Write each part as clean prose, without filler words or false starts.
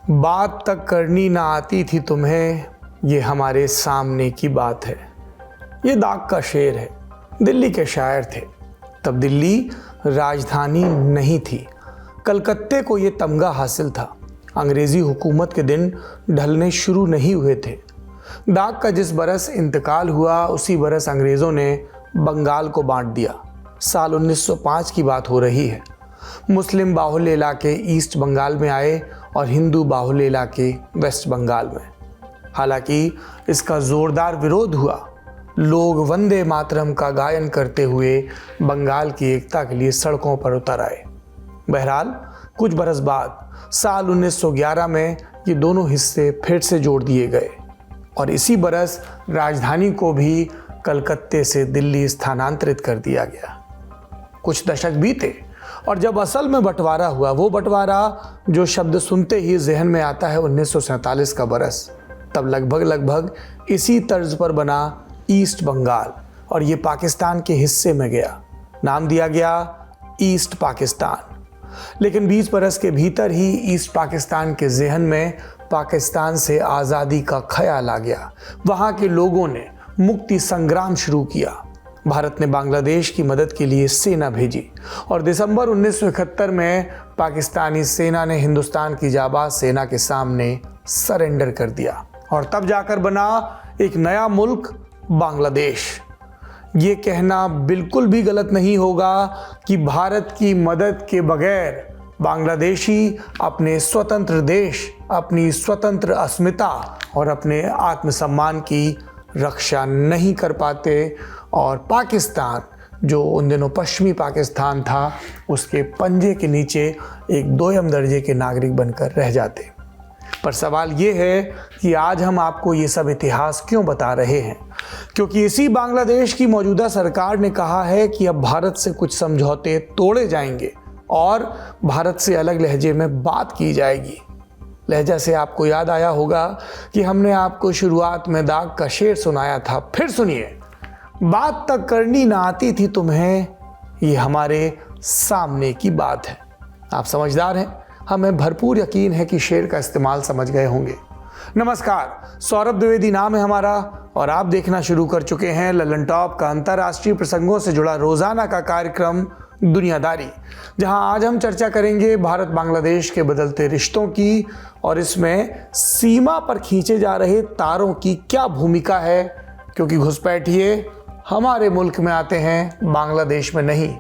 बात तक करनी ना आती थी तुम्हें, ये हमारे सामने की बात है। ये दाग का शेर है, दिल्ली के शायर थे। तब दिल्ली राजधानी नहीं थी, कलकत्ते को ये तमगा हासिल था। अंग्रेज़ी हुकूमत के दिन ढलने शुरू नहीं हुए थे। दाग का जिस बरस इंतकाल हुआ, उसी बरस अंग्रेज़ों ने बंगाल को बांट दिया। साल 1905 की बात हो रही है। मुस्लिम बाहुल्य इलाके ईस्ट बंगाल में आए और हिंदू बाहुल्य इलाके वेस्ट बंगाल में। हालांकि इसका ज़ोरदार विरोध हुआ। लोग वंदे मातरम का गायन करते हुए बंगाल की एकता के लिए सड़कों पर उतर आए। बहरहाल कुछ बरस बाद साल 1911 में ये दोनों हिस्से फिर से जोड़ दिए गए और इसी बरस राजधानी को भी कलकत्ते से दिल्ली स्थानांतरित कर दिया गया। कुछ दशक बीते और जब असल में बंटवारा हुआ, वो बंटवारा जो शब्द सुनते ही जहन में आता है 1947 का बरस, तब लगभग इसी तर्ज पर बना ईस्ट बंगाल और ये पाकिस्तान के हिस्से में गया। नाम दिया गया ईस्ट पाकिस्तान। लेकिन 20 बरस के भीतर ही ईस्ट पाकिस्तान के जहन में पाकिस्तान से आज़ादी का ख्याल आ गया। वहाँ के लोगों ने मुक्ति संग्राम शुरू किया। भारत ने बांग्लादेश की मदद के लिए सेना भेजी और दिसंबर 1971 में पाकिस्तानी सेना ने हिंदुस्तान की जाबाज सेना के सामने सरेंडर कर दिया और तब जाकर बना एक नया मुल्क बांग्लादेश। ये कहना बिल्कुल भी गलत नहीं होगा कि भारत की मदद के बगैर बांग्लादेशी अपने स्वतंत्र देश, अपनी स्वतंत्र अस्मिता और अपने आत्मसम्मान की रक्षा नहीं कर पाते और पाकिस्तान, जो उन दिनों पश्चिमी पाकिस्तान था, उसके पंजे के नीचे एक दोयम दर्जे के नागरिक बनकर रह जाते। पर सवाल ये है कि आज हम आपको ये सब इतिहास क्यों बता रहे हैं? क्योंकि इसी बांग्लादेश की मौजूदा सरकार ने कहा है कि अब भारत से कुछ समझौते तोड़े जाएंगे और भारत से अलग लहजे में बात की जाएगी। लहजा से आपको याद आया होगा कि हमने आपको शुरुआत में दाग का शेर सुनाया था। फिर सुनिए, बात तक करनी ना आती थी तुम्हें, ये हमारे सामने की बात है। आप समझदार हैं, हमें भरपूर यकीन है कि शेर का इस्तेमाल समझ गए होंगे। नमस्कार, सौरभ द्विवेदी नाम है हमारा और आप देखना शुरू कर चुके हैं ललन टॉप का अंतर्राष्ट्रीय प्रसंगों से जुड़ा रोजाना का कार्यक्रम दुनियादारी, जहां आज हम चर्चा करेंगे भारत बांग्लादेश के बदलते रिश्तों की और इसमें सीमा पर खींचे जा रहे तारों की क्या भूमिका है। क्योंकि घुसपैठिए हमारे मुल्क में आते हैं, बांग्लादेश में नहीं।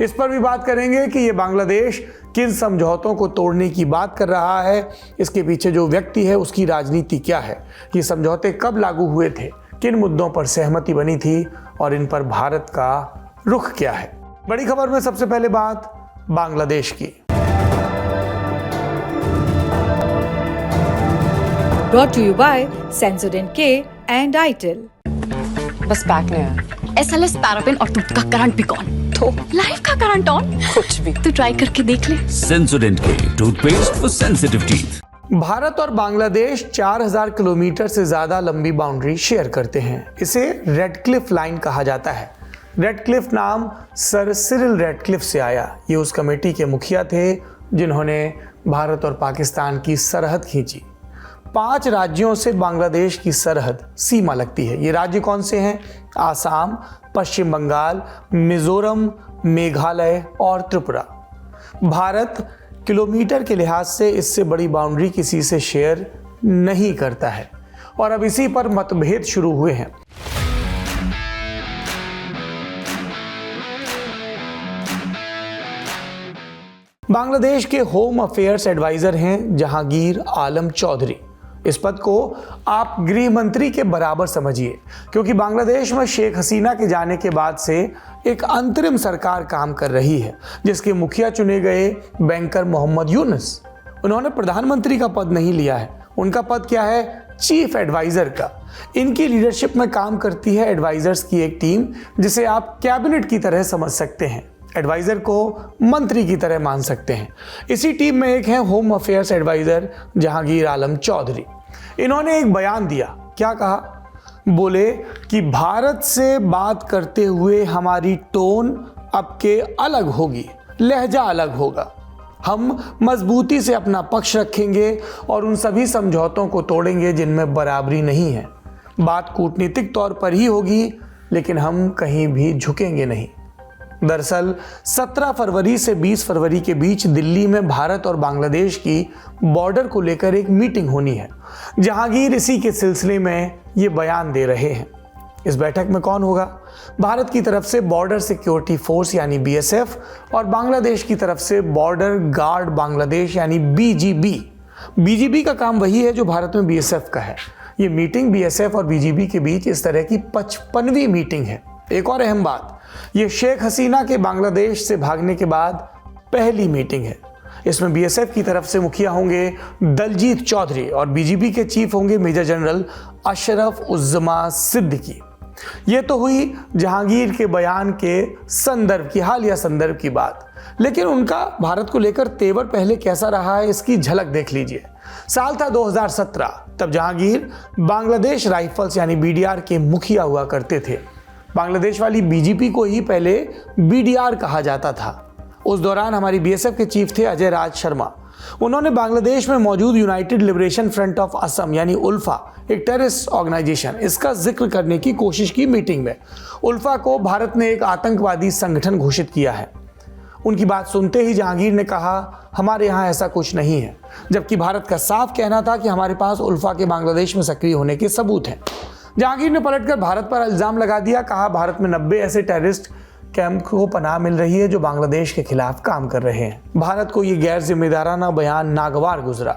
इस पर भी बात करेंगे कि ये बांग्लादेश किन समझौतों को तोड़ने की बात कर रहा है, इसके पीछे जो व्यक्ति है उसकी राजनीति क्या है, ये समझौते कब लागू हुए थे, किन मुद्दों पर सहमति बनी थी और इन पर भारत का रुख क्या है। बड़ी खबर में सबसे पहले बात बांग्लादेश की। Brought to you by Sensodyne K and ITIL। बस पैक नहीं है। SLS पैराफिन और दूध का करंट भी कौन? तो लाइफ का करंट ऑन? कुछ भी। तू ट्राई करके देख ले। Sensodyne K toothpaste for sensitive teeth. Bharat और बांग्लादेश 4000 किलोमीटर से ज्यादा लंबी बाउंड्री शेयर करते हैं। इसे रेडक्लिफ लाइन कहा जाता है। रेडक्लिफ नाम सर सिरिल रेडक्लिफ से आया। ये उस कमेटी के मुखिया थे जिन्होंने भारत और पाकिस्तान की सरहद खींची। 5 राज्यों से बांग्लादेश की सरहद सीमा लगती है। ये राज्य कौन से हैं? आसाम, पश्चिम बंगाल, मिजोरम, मेघालय और त्रिपुरा। भारत किलोमीटर के लिहाज से इससे बड़ी बाउंड्री किसी से शेयर नहीं करता है और अब इसी पर मतभेद शुरू हुए हैं। बांग्लादेश के होम अफेयर्स एडवाइजर हैं जहांगीर आलम चौधरी। इस पद को आप गृह मंत्री के बराबर समझिए, क्योंकि बांग्लादेश में शेख हसीना के जाने के बाद से एक अंतरिम सरकार काम कर रही है, जिसके मुखिया चुने गए बैंकर मोहम्मद यूनुस। उन्होंने प्रधानमंत्री का पद नहीं लिया है। उनका पद क्या है? चीफ एडवाइजर का। इनकी लीडरशिप में काम करती है एडवाइजर्स की एक टीम, जिसे आप कैबिनेट की तरह समझ सकते हैं। एडवाइजर को मंत्री की तरह मान सकते हैं। इसी टीम में एक है होम अफेयर्स एडवाइजर जहांगीर आलम चौधरी। इन्होंने एक बयान दिया। क्या कहा? बोले कि भारत से बात करते हुए हमारी टोन अब के अलग होगी, लहजा अलग होगा। हम मजबूती से अपना पक्ष रखेंगे और उन सभी समझौतों को तोड़ेंगे जिनमें बराबरी नहीं है। बात कूटनीतिक तौर पर ही होगी, लेकिन हम कहीं भी झुकेंगे नहीं। दरअसल 17 फरवरी से 20 फरवरी के बीच दिल्ली में भारत और बांग्लादेश की बॉर्डर को लेकर एक मीटिंग होनी है। जहांगीर इसी के सिलसिले में ये बयान दे रहे हैं। इस बैठक में कौन होगा? भारत की तरफ से बॉर्डर सिक्योरिटी फोर्स यानी बीएसएफ और बांग्लादेश की तरफ से बॉर्डर गार्ड बांग्लादेश यानी बीजीबी। बीजीबी का काम वही है जो भारत में बीएसएफ का है। ये मीटिंग बीएसएफ और बीजीबी के बीच इस तरह की 55वीं मीटिंग है। एक और अहम बात, ये शेख हसीना के बांग्लादेश से भागने के बाद पहली मीटिंग है। इसमें बीएसएफ की तरफ से मुखिया होंगे दलजीत चौधरी और बीजीबी के चीफ होंगे मेजर जनरल अशरफ उज़्ज़मा सिद्दीकी। ये तो हुई जहांगीर के बयान के संदर्भ की, हालिया संदर्भ की बात। लेकिन उनका भारत को लेकर तेवर पहले कैसा रहा है, इसकी झलक देख लीजिए। साल था 2017, तब जहांगीर बांग्लादेश राइफल्स यानी बीडीआर के मुखिया हुआ करते थे। बांग्लादेश वाली बीजीपी को ही पहले बीडीआर कहा जाता था। उस दौरान हमारी बीएसएफ के चीफ थे अजय राज शर्मा। उन्होंने बांग्लादेश में मौजूद United liberation front of Assam यानी उल्फा, एक टेररिस्ट ऑर्गेनाइजेशन, इसका जिक्र करने की कोशिश की मीटिंग में। उल्फा को भारत ने एक आतंकवादी संगठन घोषित किया है। उनकी बात सुनते ही जहांगीर ने कहा, हमारे यहाँ ऐसा कुछ नहीं है, जबकि भारत का साफ कहना था कि हमारे पास उल्फा के बांग्लादेश में सक्रिय होने के सबूत हैं। जहांगीर ने पलटकर भारत पर इल्जाम लगा दिया। कहा, भारत में 90 ऐसे टेररिस्ट कैंप को पनाह मिल रही है जो बांग्लादेश के खिलाफ काम कर रहे हैं। भारत को ये गैर जिम्मेदाराना बयान नागवार गुजरा।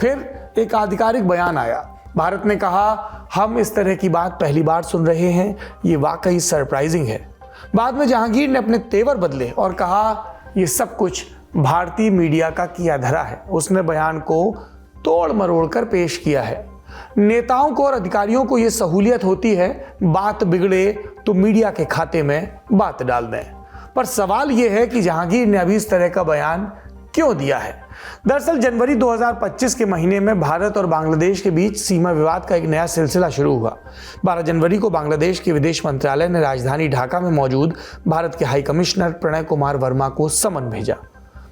फिर एक आधिकारिक बयान आया। भारत ने कहा, हम इस तरह की बात पहली बार सुन रहे हैं, ये वाकई सरप्राइजिंग है। बाद में जहांगीर ने अपने तेवर बदले और कहा, ये सब कुछ भारतीय मीडिया का किया धरा है। उसने बयान को तोड़ मरोड़ कर पेश किया है। नेताओं को और अधिकारियों को यह सहूलियत होती है, बात बिगड़े तो मीडिया के खाते में बात डाल दें। पर सवाल यह है कि जहांगीर ने अभी इस तरह का बयान क्यों दिया है? दरअसल जनवरी 2025 के महीने में भारत और बांग्लादेश के बीच सीमा विवाद का एक नया सिलसिला शुरू हुआ। 12 जनवरी को बांग्लादेश के विदेश मंत्रालय ने राजधानी ढाका में मौजूद भारत के हाई कमिश्नर प्रणय कुमार वर्मा को समन भेजा।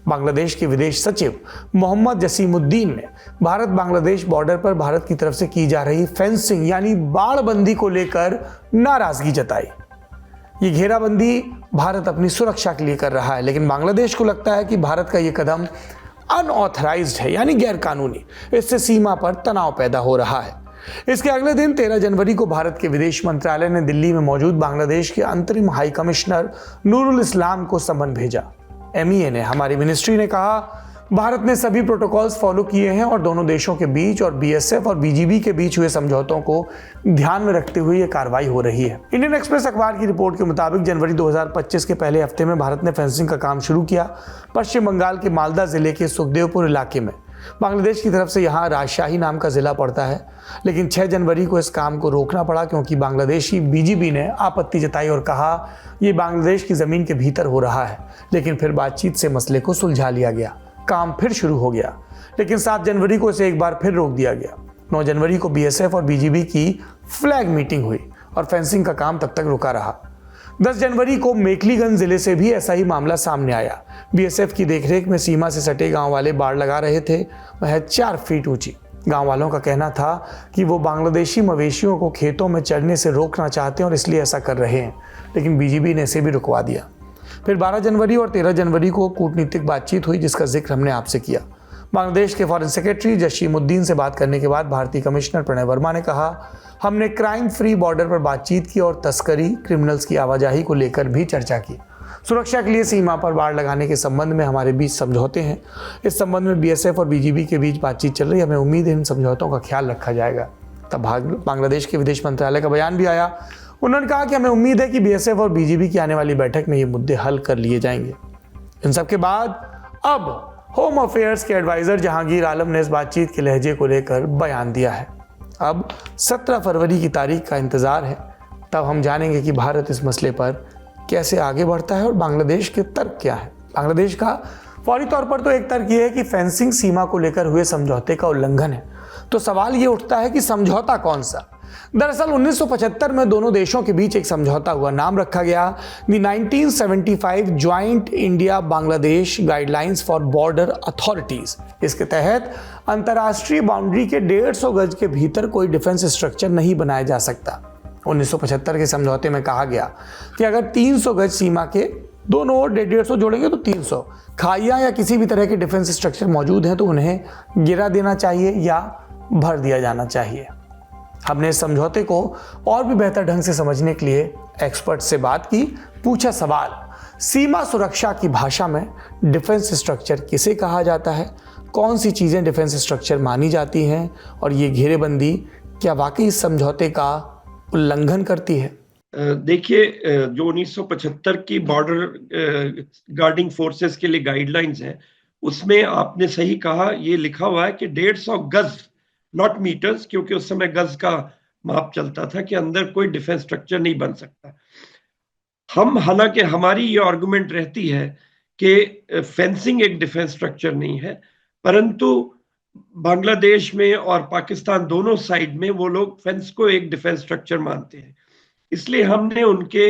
बांग्लादेश के विदेश सचिव मोहम्मद जसीमुद्दीन ने भारत बांग्लादेश बॉर्डर पर भारत की तरफ से की जा रही फेंसिंग यानी बाड़बंदी को लेकर नाराजगी जताई। ये घेराबंदी भारत अपनी सुरक्षा के लिए कर रहा है, लेकिन बांग्लादेश को लगता है कि भारत का ये कदम अनऑथराइज्ड है यानी गैर कानूनी। इससे सीमा पर तनाव पैदा हो रहा है। इसके अगले दिन 13 जनवरी को भारत के विदेश मंत्रालय ने दिल्ली में मौजूद बांग्लादेश के अंतरिम हाई कमिश्नर नूरुल इस्लाम को समन भेजा। एमईए ने, हमारी मिनिस्ट्री ने कहा, भारत ने सभी प्रोटोकॉल्स फॉलो किए हैं और दोनों देशों के बीच और बीएसएफ और बीजीबी के बीच हुए समझौतों को ध्यान में रखते हुए यह कार्रवाई हो रही है। इंडियन एक्सप्रेस अखबार की रिपोर्ट के मुताबिक जनवरी 2025 के पहले हफ्ते में भारत ने फेंसिंग का काम शुरू किया। पश्चिम बंगाल के मालदा जिले के सुखदेवपुर इलाके में। बांग्लादेश की तरफ से यहाँ राजशाही नाम का जिला पड़ता है, लेकिन 6 जनवरी को इस काम को रोकना पड़ा क्योंकि बांग्लादेशी बीजीबी ने आपत्ति जताई और कहा ये बांग्लादेश की जमीन के भीतर हो रहा है। लेकिन फिर बातचीत से मसले को सुलझा लिया गया, काम फिर शुरू हो गया। लेकिन 7 जनवरी को इसे एक बार फिर रोक दिया गया। 9 जनवरी को बीएसएफ और बीजीबी की फ्लैग मीटिंग हुई और फेंसिंग का काम तब तक रुका रहा। 10 जनवरी को मेखलीगंज जिले से भी ऐसा ही मामला सामने आया। बीएसएफ की देखरेख में सीमा से सटे गांव वाले बाड़ लगा रहे थे, वह 4 फीट ऊंची। गांव वालों का कहना था कि वो बांग्लादेशी मवेशियों को खेतों में चढ़ने से रोकना चाहते हैं और इसलिए ऐसा कर रहे हैं, लेकिन बीजीबी ने इसे भी रुकवा दिया। फिर 12 जनवरी और 13 जनवरी को कूटनीतिक बातचीत हुई जिसका जिक्र हमने आपसे किया। बांग्लादेश के फॉरेन सेक्रेटरी जसीमुद्दीन से बात करने के बाद भारतीय कमिश्नर प्रणय वर्मा ने कहा, हमने क्राइम फ्री बॉर्डर पर बातचीत की और तस्करी, क्रिमिनल्स की आवाजाही को लेकर भी चर्चा की। सुरक्षा के लिए सीमा पर बाड़ लगाने के संबंध में हमारे बीच समझौते हैं। इस संबंध में बीएसएफ और बीजीबी के बीच बातचीत चल रही है। हमें उम्मीद है इन समझौतों का ख्याल रखा जाएगा। तब बांग्लादेश के विदेश मंत्रालय का बयान भी आया। उन्होंने कहा कि हमें उम्मीद है कि बीएसएफ और बीजीबी की आने वाली बैठक में ये मुद्दे हल कर लिए जाएंगे। इन सब के बाद अब होम अफेयर्स के एडवाइजर जहांगीर आलम ने इस बातचीत के लहजे को लेकर बयान दिया है। अब 17 फरवरी की तारीख का इंतजार है, तब हम जानेंगे कि भारत इस मसले पर कैसे आगे बढ़ता है और बांग्लादेश के तर्क क्या है। बांग्लादेश का फौरी तौर पर तो एक तर्क ये है कि फेंसिंग सीमा को लेकर हुए समझौते का उल्लंघन है। तो सवाल ये उठता है कि समझौता कौन सा? दरअसल 1975 में दोनों देशों के बीच एक समझौता हुआ, नाम रखा गया the 1975 joint India Bangladesh guidelines for border authorities. इसके तहत अंतर्राष्ट्रीय बाउंड्री के 150 गज के भीतर कोई डिफेंस स्ट्रक्चर नहीं बनाया जा सकता। 1975 के समझौते में कहा गया कि अगर 300 गज सीमा के दोनों ओर 150 जोड़ेंगे तो 300 खाइयां या किसी भी तरह के डिफेंस स्ट्रक्चर मौजूद हैं तो उन्हें गिरा देना चाहिए या भर दिया जाना चाहिए। हमने इस समझौते को और भी बेहतर ढंग से समझने के लिए एक्सपर्ट से बात की, पूछा सवाल, सीमा सुरक्षा की भाषा में डिफेंस स्ट्रक्चर किसे कहा जाता है, कौन सी चीज़ें डिफेंस स्ट्रक्चर मानी जाती हैं और ये घेरेबंदी क्या वाकई इस समझौते का उल्लंघन करती है। देखिए, जो 1975 की बॉर्डर गार्डिंग फोर्सेस के लिए गाइडलाइंस है उसमें आपने सही कहा, ये लिखा हुआ है कि 150 गज, नॉट मीटर्स, क्योंकि उस समय गज का माप चलता था कि अंदर कोई डिफेंस स्ट्रक्चर नहीं बन सकता। हालांकि हमारी ये आर्गुमेंट रहती है कि फेंसिंग एक डिफेंस स्ट्रक्चर नहीं है, परंतु बांग्लादेश में और पाकिस्तान दोनों साइड में वो लोग फेंस को एक डिफेंस स्ट्रक्चर मानते हैं। इसलिए हमने उनके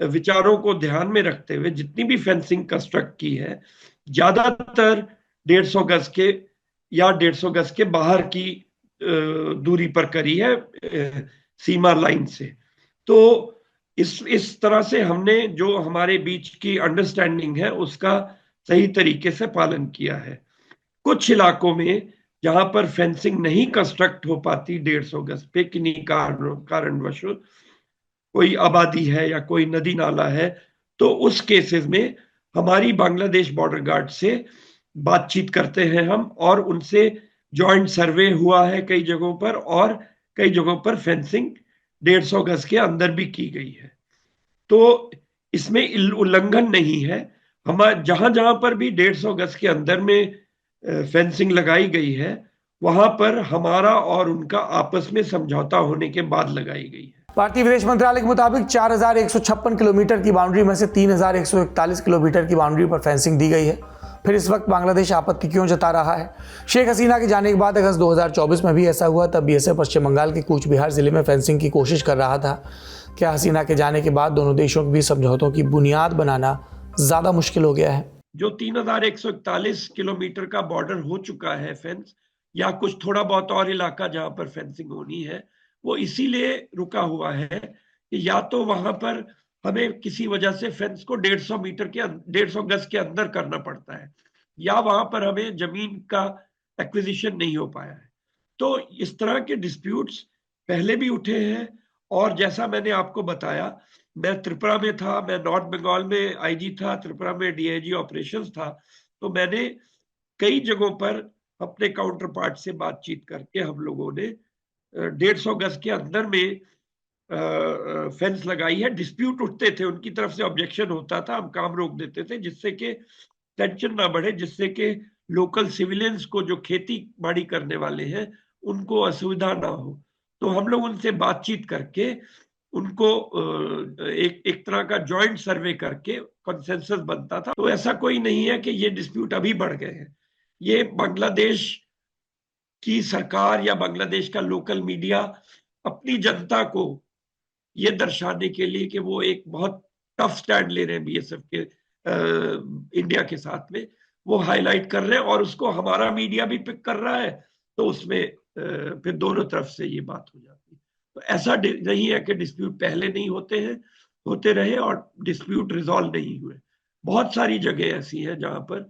विचारों को ध्यान में रखते हुए जितनी भी फेंसिंग कंस्ट्रक्ट की है, ज्यादातर 150 गज के या 150 गज के बाहर की दूरी पर करी है सीमा लाइन से। तो इस तरह से हमने जो हमारे बीच की अंडरस्टैंडिंग है उसका सही तरीके से पालन किया है। कुछ इलाकों में जहां पर फेंसिंग नहीं कंस्ट्रक्ट हो पाती 150 गज पे, किन्हीं कारणवश कोई आबादी है या कोई नदी नाला है, तो उस केसेस में हमारी बांग्लादेश बॉर्डर गार्ड से बातचीत करते हैं हम, और उनसे जॉइंट सर्वे हुआ है कई जगहों पर, और कई जगहों पर फेंसिंग 150 गज के अंदर भी की गई है। तो इसमें उल्लंघन नहीं है। हम जहां जहां पर भी 150 गज के अंदर में फेंसिंग लगाई गई है वहां पर हमारा और उनका आपस में समझौता होने के बाद लगाई गई है। भारतीय विदेश मंत्रालय के मुताबिक 4156 किलोमीटर की बाउंड्री में से 3141 किलोमीटर की बाउंड्री पर फेंसिंग दी गई है। फिर इस वक्त बांग्लादेश आपत्ति क्यों जता रहा है? शेख हसीना के जाने के बाद अगस्त 2024 में भी ऐसा हुआ, तब बीएसएफ पश्चिम बंगाल के कूच बिहार जिले में फेंसिंग की कोशिश कर रहा था। क्या हसीना के जाने के बाद दोनों देशों के बीच समझौतों की बुनियाद बनाना ज्यादा मुश्किल हो गया है? जो 3141 किलोमीटर का बॉर्डर हो चुका है फेंस, या कुछ थोड़ा बहुत और इलाका जहां पर फेंसिंग होनी है, वो इसीलिए रुका हुआ है कि या तो वहां पर हमें किसी वजह से फेंस को 150 गज के अंदर करना पड़ता है, या वहां पर हमें जमीन का एक्विजिशन नहीं हो पाया है। तो इस तरह के डिस्प्यूट्स पहले भी उठे हैं, और जैसा मैंने आपको बताया, मैं त्रिपुरा में था, मैं नॉर्थ बंगाल में आईजी था, त्रिपुरा में डीआईजी ऑपरेशंस था, तो मैंने कई जगहों पर अपने काउंटर पार्ट से बातचीत करके हम लोगों ने 150 गज के अंदर में फेंस लगाई है। डिस्प्यूट उठते थे, उनकी तरफ से ऑब्जेक्शन होता था, हम काम रोक देते थे जिससे कि टेंशन ना बढ़े, जिससे कि लोकल सिविलियंस को, जो खेती बाड़ी करने वाले हैं, उनको असुविधा ना हो। तो हम लोग उनसे बातचीत करके उनको एक तरह का जॉइंट सर्वे करके कंसेंसस बनता था। तो ऐसा कोई नहीं है कि ये डिस्प्यूट अभी बढ़ गए हैं। ये बांग्लादेश की सरकार या बांग्लादेश का लोकल मीडिया अपनी जनता को ये दर्शाने के लिए कि वो एक बहुत टफ स्टैंड ले रहे हैं बीएसएफ के इंडिया के साथ में, वो हाईलाइट कर रहे हैं, और उसको हमारा मीडिया भी पिक कर रहा है, तो उसमें फिर दोनों तरफ से ये बात हो जाती है। तो ऐसा नहीं है कि डिस्प्यूट पहले नहीं होते हैं, होते रहे और डिस्प्यूट रिजॉल्व नहीं हुए। बहुत सारी जगह ऐसी हैं जहां पर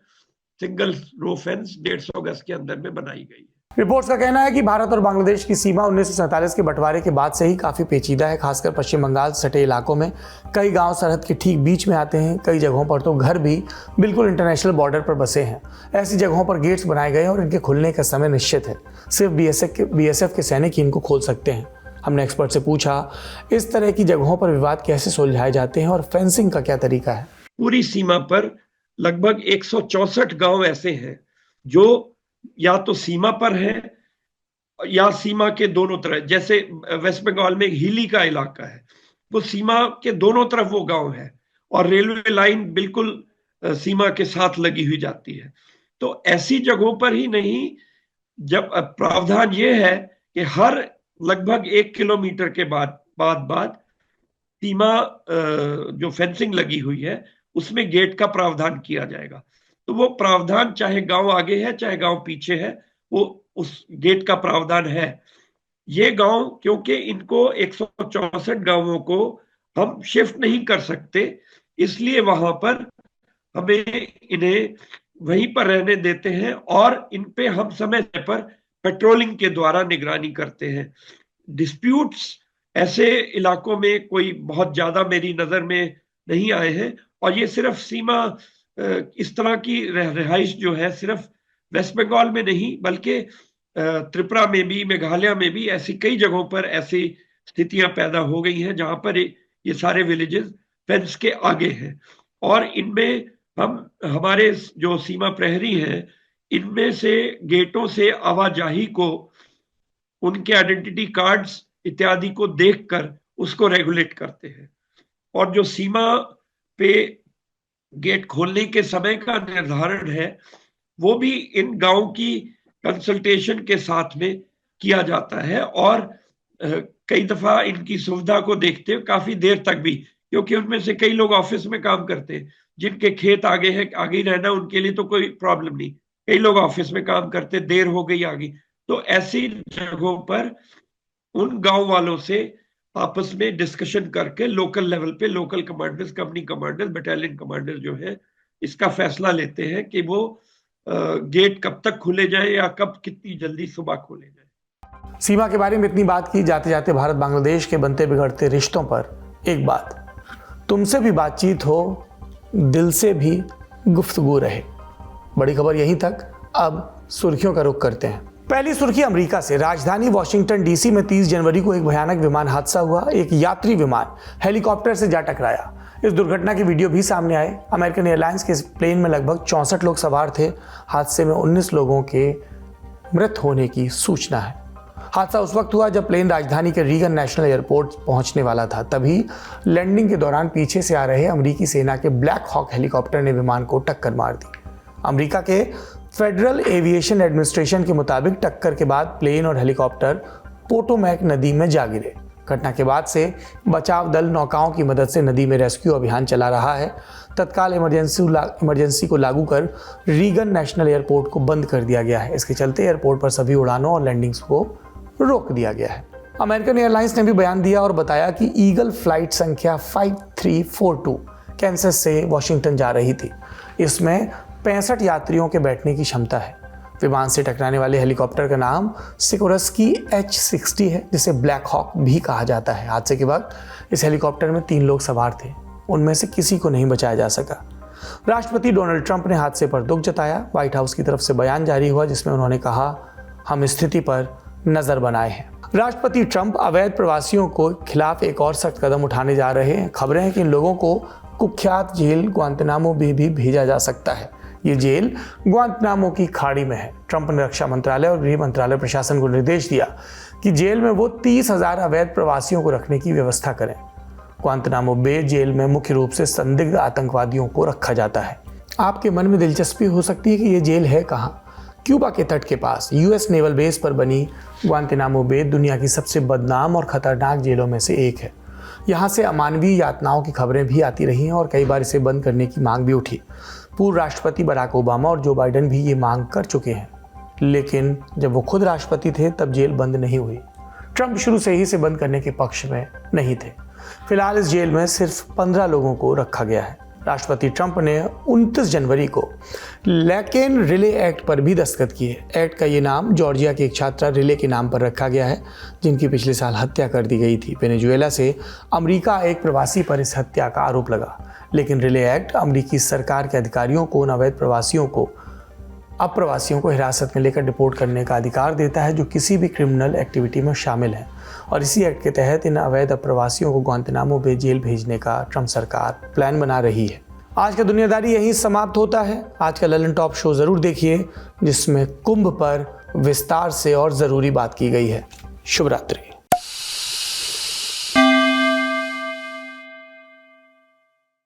सिंगल रो फेंस 150 गज के अंदर में बनाई गई है। रिपोर्ट्स का कहना है कि भारत और बांग्लादेश की सीमा 1947 के बंटवारे के बाद से ही काफ़ी पेचीदा है, खासकर पश्चिम बंगाल से सटे इलाकों में। कई गांव सरहद के ठीक बीच में आते हैं, कई जगहों पर तो घर भी बिल्कुल इंटरनेशनल बॉर्डर पर बसे हैं। ऐसी जगहों पर गेट्स बनाए गए और इनके खुलने का समय निश्चित है, सिर्फ बीएसएफ के सैनिक ही इनको खोल सकते हैं। हमने एक्सपर्ट से पूछा, इस तरह की जगहों पर विवाद कैसे सुलझाए जाते हैं और फेंसिंग का क्या तरीका है? पूरी सीमा पर लगभग 164 गांव ऐसे हैं जो या तो सीमा पर है या सीमा के दोनों तरफ, जैसे वेस्ट बंगाल में हिली का इलाका है, वो सीमा के दोनों तरफ वो गांव है, और रेलवे लाइन बिल्कुल सीमा के साथ लगी हुई जाती है। तो ऐसी जगहों पर ही नहीं, जब प्रावधान ये है कि हर लगभग 1 किलोमीटर के बाद सीमा जो फेंसिंग लगी हुई है उसमें गेट का प्रावधान किया जाएगा। तो वो प्रावधान चाहे गांव आगे है चाहे गांव पीछे है, वो उस गेट का प्रावधान है। ये गांव, क्योंकि इनको 164 गांवों को हम शिफ्ट नहीं कर सकते, इसलिए वहां पर हमें इन्हें वहीं पर रहने देते हैं और इन पे हम समय पर पेट्रोलिंग के द्वारा निगरानी करते हैं। डिस्प्यूट्स ऐसे इलाकों में कोई बहुत ज्यादा मेरी नजर में नहीं आए हैं, और ये सिर्फ सीमा इस तरह की रिहाइश जो है सिर्फ वेस्ट बंगाल में नहीं बल्कि त्रिपुरा में भी, मेघालय में भी ऐसी कई जगहों पर ऐसी स्थितियां पैदा हो गई हैं जहां पर ये सारे विलेजेस फेंस के आगे हैं। और इनमें हमारे जो सीमा प्रहरी हैं, इनमें से गेटों से आवाजाही को, उनके आइडेंटिटी कार्ड्स इत्यादि को देखकर उसको रेगुलेट करते हैं। और जो सीमा पे गेट खोलने के समय का निर्धारण है वो भी इन गांव की कंसल्टेशन के साथ में किया जाता है। और कई दफा इनकी सुविधा को देखते हुए काफी देर तक भी, क्योंकि उनमें से कई लोग ऑफिस में काम करते हैं, जिनके खेत आगे है, आगे ही रहना उनके लिए तो कोई प्रॉब्लम नहीं। कई लोग ऑफिस में काम करते, देर हो गई आगे, तो ऐसी जगहों पर उन गांव वालों से आपस में डिस्कशन करके लोकल लेवल पे local commanders, company commanders, battalion commander जो है इसका फैसला लेते हैं कि वो गेट कब तक खुले जाए या कब कितनी जल्दी सुबह खोले जाए। सीमा के बारे में इतनी बात की, जाते जाते भारत बांग्लादेश के बनते बिगड़ते रिश्तों पर एक बात, तुमसे भी बातचीत हो, दिल से भी गुफ्तगू रहे। बड़ी खबर यहीं तक, अब सुर्खियों का रुख करते हैं। पहली सुर्खी अमेरिका से। राजधानी वॉशिंगटन डीसी में 30 जनवरी को एक भयानक विमान हादसा हुआ। एक यात्री विमान हेलीकॉप्टर से जा टकराया। इस दुर्घटना की वीडियो भी सामने आए। अमेरिकन एयरलाइंस के इस प्लेन में लगभग 64 लोग सवार थे। हादसे में 19 लोगों के मृत होने की सूचना है। हादसा उस वक्त हुआ जब प्लेन राजधानी के रीगन नेशनल एयरपोर्ट पहुंचने वाला था। तभी लैंडिंग के दौरान पीछे से आ रहे अमेरिकी सेना के ब्लैक हॉक हेलीकॉप्टर ने विमान को टक्कर मार दी। अमेरिका के फेडरल एविएशन एडमिनिस्ट्रेशन के मुताबिक टक्कर के बाद प्लेन और हेलीकॉप्टर पोटोमैक नदी में जा गिरे। घटना के बाद से बचाव दल नौकाओं की मदद से नदी में रेस्क्यू अभियान चला रहा है। तत्काल इमरजेंसी को लागू कर रीगन नेशनल एयरपोर्ट को बंद कर दिया गया है। इसके चलते एयरपोर्ट पर सभी उड़ानों और लैंडिंग्स को रोक दिया गया है। अमेरिकन एयरलाइंस ने भी बयान दिया और बताया कि ईगल फ्लाइट संख्या 5342 कैंसस से वॉशिंगटन जा रही थी। इसमें 65 यात्रियों के बैठने की क्षमता है। विमान से टकराने वाले हेलीकॉप्टर का नाम सिकोरस्की H-60 है, जिसे ब्लैक हॉक भी कहा जाता है। हादसे के वक्त इस हेलीकॉप्टर में 3 लोग सवार थे, उनमें से किसी को नहीं बचाया जा सका। राष्ट्रपति डोनाल्ड ट्रंप ने हादसे पर दुख जताया। व्हाइट हाउस की तरफ से बयान जारी हुआ जिसमें उन्होंने कहा, हम स्थिति पर नजर बनाए हैं। राष्ट्रपति ट्रंप अवैध प्रवासियों को खिलाफ एक और सख्त कदम उठाने जा रहे हैं। खबरें हैं कि इन लोगों को कुख्यात जेल ग्वांतनामो में भी भेजा जा सकता है। ये जेल ग्वांतनामो की खाड़ी में है। ट्रंप ने रक्षा मंत्रालय और गृह मंत्रालय प्रशासन को निर्देश दिया कि जेल में वो 30,000 अवैध प्रवासियों को रखने की व्यवस्था करें। ग्वांतनामो बे जेल में मुख्य रूप से संदिग्ध आतंकवादियों को रखा जाता है। आपके मन में दिलचस्पी हो सकती है कि ये जेल है कहाँ? क्यूबा के तट के पास यूएस नेवल बेस पर बनी ग्वांतनामो बे दुनिया की सबसे बदनाम और खतरनाक जेलों में से एक है। यहाँ से अमानवीय यातनाओं की खबरें भी आती रही हैं और कई बार इसे बंद करने की मांग भी उठी। पूर्व राष्ट्रपति बराक ओबामा और जो बाइडेन भी ये मांग कर चुके हैं, लेकिन जब वो खुद राष्ट्रपति थे तब जेल बंद नहीं हुई। ट्रंप शुरू से ही इसे बंद करने के पक्ष में नहीं थे। फिलहाल इस जेल में सिर्फ 15 लोगों को रखा गया है। राष्ट्रपति ट्रंप ने 29 जनवरी को लैकेन रिले एक्ट पर भी दस्तखत किए। एक्ट का ये नाम जॉर्जिया की एक छात्रा रिले के नाम पर रखा गया है, जिनकी पिछले साल हत्या कर दी गई थी। वेनेजुएला से अमेरिका एक प्रवासी पर इस हत्या का आरोप लगा, लेकिन रिले एक्ट अमेरिकी सरकार के अधिकारियों को उन अवैध अप्रवासियों को हिरासत में लेकर डिपोर्ट करने का अधिकार देता है जो किसी भी क्रिमिनल एक्टिविटी में शामिल हैं। और इसी एक्ट के तहत इन अवैध अप्रवासियों को ग्वांतनामो बे जेल भेजने का ट्रंप सरकार प्लान बना रही है। आज का दुनियादारी यहीं समाप्त होता है। आज का ललन टॉप शो जरूर देखिए, जिसमें कुंभ पर विस्तार से और जरूरी बात की गई है। शुभ रात्रि।